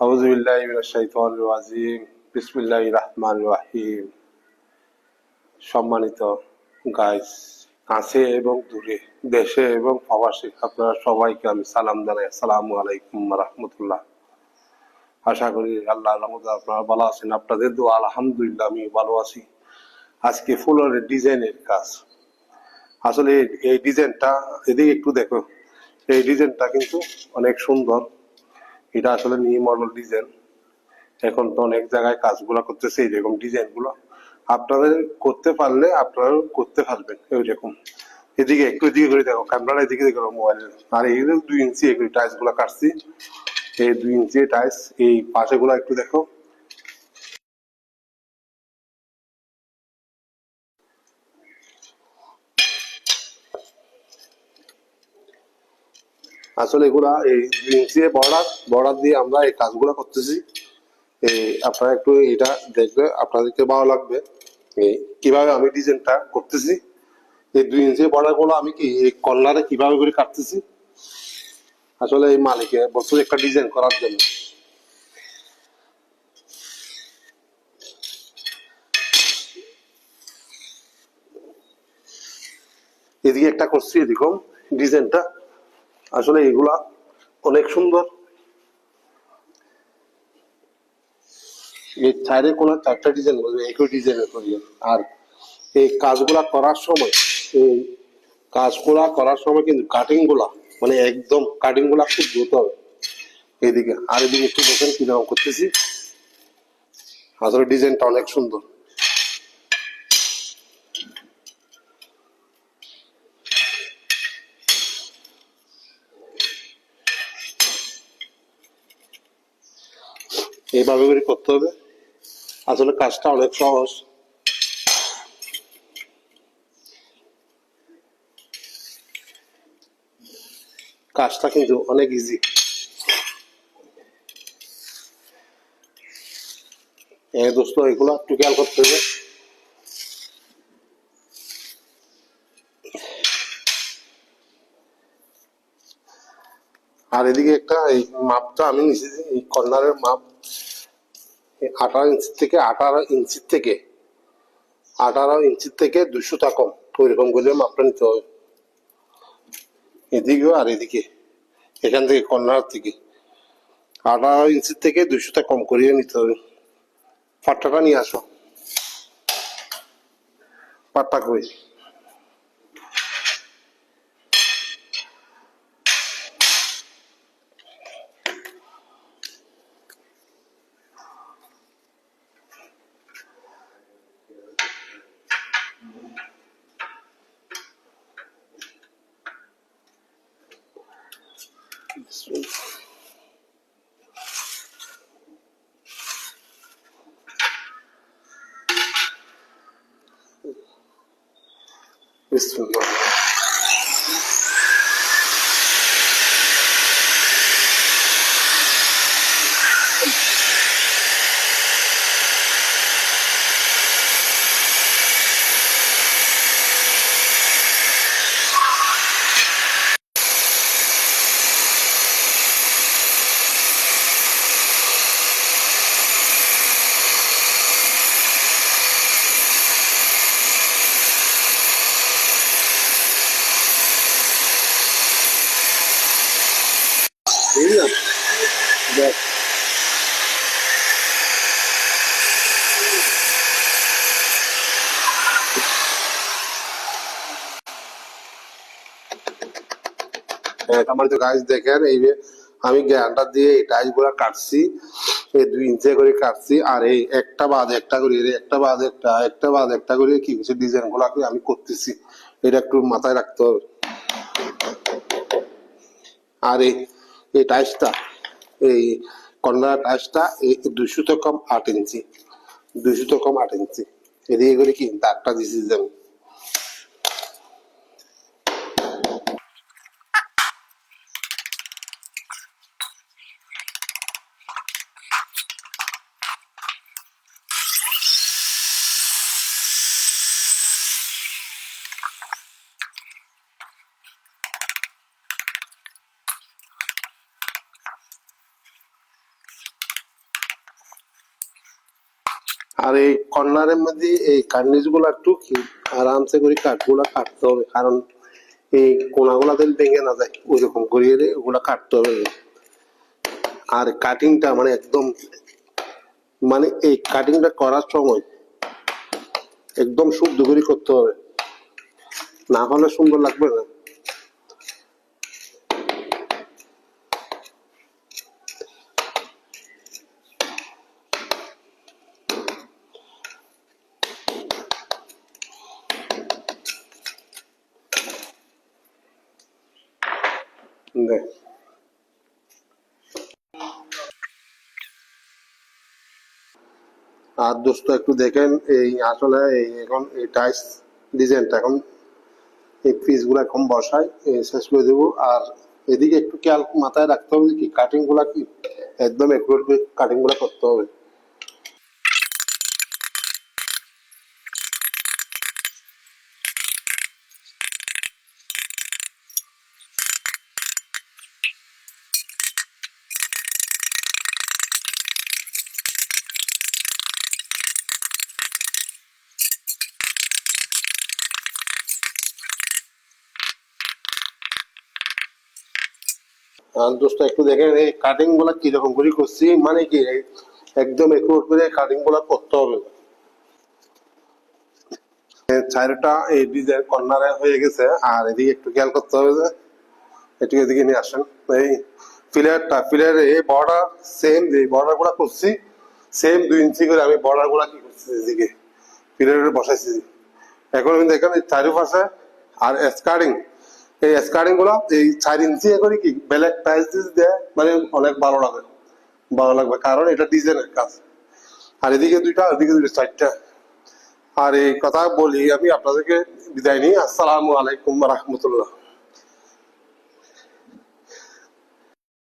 আউযু বিল্লাহি মিনাশ শাইতানির রাজিম। বিসমিল্লাহির রহমানির রহিম। সম্মানিত গাইস, কাছে এবং দূরে, দেশে এবং প্রবাসে আপনারা সবাইকে আমি সালাম জানাই। আসসালামু আলাইকুম ওয়া রাহমাতুল্লাহ। আশা করি আল্লাহর রহমতে আপনারা ভালো আছেন। আপনাদের দোয়া আলহামদুলিল্লাহ আমি ভালো আছি। আজকে ফুলের ডিজাইনের কাজ। আসলে এই ডিজাইনটা এদিকে একটু দেখো, এই ডিজাইনটা কিন্তু অনেক সুন্দর। এটা আসলে নিউ মডেল ডিজাইন। এখন তো অনেক জায়গায় কাজগুলো করতেছে এইরকম ডিজাইন গুলো। আপনাদের করতে পারলে আপনারাও করতে পারবেন ওইরকম। এদিকে একটু এদিকে করে দেখো, ক্যামেরাটা এদিকে দেখো মোবাইলের। আর এই 2 ইঞ্চি এগুলি টাইলস গুলা কাটছি, এই 2 ইঞ্চি টাইলস। এই পাশে গুলা একটু দেখো। আসলে এগুলা এই 2 ইঞ্চি বর্ডার বর্ডার দিয়ে আমরা এই কাজগুলো করতেছি। এই আপনারা একটু এটা দেখবে, আপনাদেরকে ভালো লাগবে এই কিভাবে আমি ডিজাইনটা করতেছি। এই 2 ইঞ্চি বর্ডার গুলো আমি কি এই কর্নারে কিভাবে করে কাটতেছি। আসলে এই মালিকে বলছে একটা ডিজাইন করার জন্য। এদিকে একটা করছি এরকম ডিজাইনটা। আসলে এগুলা অনেক সুন্দর। এই সাইডে কোনো 4টা ডিজাইন বলবে, একই ডিজাইনের করি। আর এই কাজগুলা করার সময়, এই কাজগুলা করার সময় কিন্তু কাটিং গুলা মানে একদম কাটিং গুলা খুব দ্রুত হবে। এইদিকে আর এদিকে একটু দেখেন কিরকম করতেছি। আসলে ডিজাইনটা অনেক সুন্দর। এইভাবে করে করতে হবে। আসলে কাজটা অনেক সহজ। কাজটা কিন্তু অনেক ইজি। দোস্ত এগুলো একটু খেয়াল করতে হবে। আর এদিকে একটা এই মাপটা আমি নিচে এই কর্নারের মাপ 18 ইঞ্চি থেকে 18 ইঞ্চি থেকে 200টা কম, ওইরকম করে মাপটা নিতে হবে। এদিকেও আর এদিকে এখান থেকে কর্নার থেকে 18 ইঞ্চি থেকে 200টা কম করিয়ে নিতে হবে। পাট্টাটা নিয়ে আসো, পাট্টা কই। বিসমিল্লাহ। বুঝলাম, দেখ আমার তো গাছ দেখেন এই যে আমি গ্যারান্টার দিয়ে এই টাইস গুলা কাটছি, এই 2 ইঞ্চি করে কাটছি। আর এই একটা বাদ একটা করে, একটা বাদ একটা বাদ একটা করে কি কিছু ডিজাইন গুলাকে আমি করতেছি। এটা একটু মাথায় রাখতে হবে। আর এই টাইসটা, এই কর্নার টাইসটা এই 200 কম 8 ইঞ্চি, 200 কম 8 ইঞ্চি এদিকে করে কি দাগটা দিছি যেমন। আর এই কর্নারের মধ্যে এই কার্নিশ গুলা একটু কি আরামসে করে কাঠগুলা কাটতে হবে, কারণ এই কোনাগুলা যদি ভেঙে না যায় ওই রকম করিয়ে ওগুলা কাটতে হবে। আর কাটিংটা মানে একদম মানে এই কাটিংটা করার সময় একদম শুদ্ধ করে করতে হবে, না হলে সুন্দর লাগবে না। দেখ, আর দোস্ত একটু দেখেন এই আসলে এই এখন এই টাইস ডিজাইনটা এখন এই পিস গুলা এখন বসাই শেষ করে দেবো। আর এদিকে একটু খেয়াল মাথায় রাখতে হবে কি কাটিং গুলা কি একদম একুরেট করে কাটিং গুলা করতে হবে। আর দোস্ত একটু দেখেন এই কাটিং গুলা কিরকম করে করছি, মানে কি একদম একুরেট করে কাটিং গুলা করতে হবে। চারটা এই ডিজাইন কর্নারে হয়ে গেছে, আর এদিকে একটু খেয়াল করতে হবে যে একটু এদিকে নিয়ে আসেন। এই ফিলার এই বর্ডার সেম যে বর্ডার গুলা করছি সেম 2 ইঞ্চি করে আমি বর্ডার গুলা কি করছি এদিকে ফিলারে বসাইছি। এখন আমি দেখেন এই চারিপাশে আর স্কার্টিং এই স্কার্টিং গুলা এই 4 ইঞ্চি করে কি ব্ল্যাক টাইলস দেয় মানে অনেক ভালো লাগবে, কারণ এটা ডিজাইনের কাজ। আর এদিকে দুইটা ওদিকে দুইটা 4টা। আর এই কথা বলি আমি আপনাদেরকে বিদায় নিই। আসসালামু আলাইকুম রহমতুল্লাহ।